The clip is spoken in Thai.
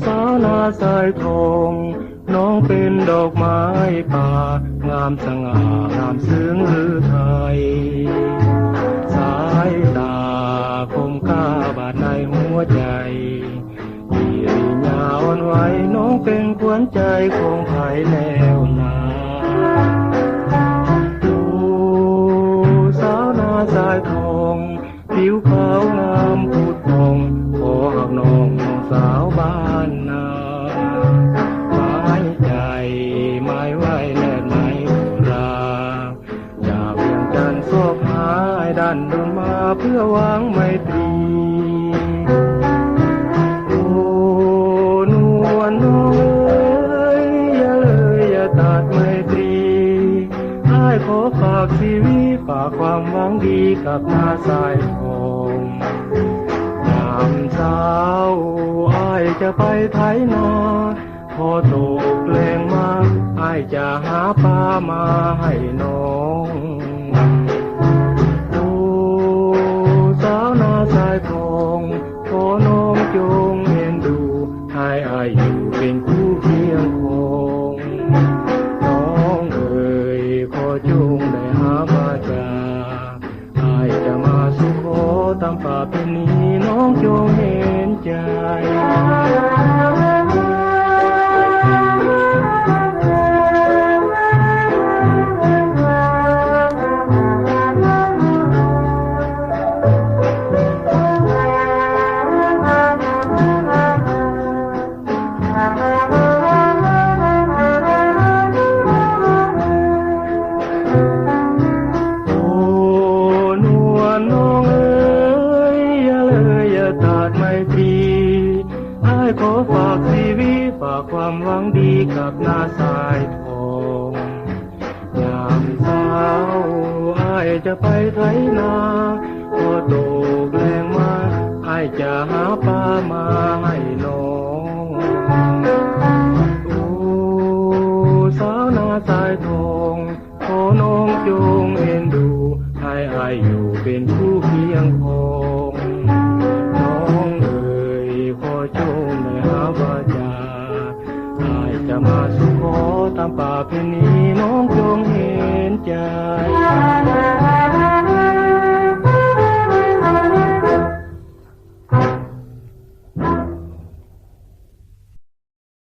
สาวนาสายทองน้องเป็นดอกไม้ป่างามสง่างามซึ้งหรือไทยสายตาคมกล้าบาดในหัวใจกิริยาอ่อนไหวน้องเป็นขวัญใจของใครแล้วนาโอ้สาวนาสายทองผิวขาวงามพุดพองขอหักน้องสาวบ้านนาหมายใจหมายไว้แน่ไหนราจากเวียงจันทร์ซอกหายดันดนมาเพื่อหวังไมตรีโอ้นวลน้อยอย่าเลยอย่าตัดไมตรีให้ขอฝากชีวิตฝากความหวังดีกับนาสายทองยามเช้าอ้ายจะไปไถนาพอตกแรงมาอ้ายจะหาปลามาให้น้องโอ้สาวนาสายทองขอน้องจงเอ็นดูให้อ้ายอยู่เป็นคู่เคียงคงน้องเอ๋ยขอจงได้หามาจาอ้ายจะมาสู่ขอตามป่าเป็นนี้น้องจงเห็นใจขอฝากชีวิตฝากความหวังดีกับนาสายทองยามเช้าอ้ายจะไปไถนาพอตกแรงมาอ้ายจะหาปลามาให้น้องโอ้สาวนาสายทองขอน้องจงเอ็นดูให้อ้ายอยู่เป็นคู่เคียงคงน้องเอ๋ยขอจงจะมาสู่ขอตามป่าเพณีน้องจงเห็นใจ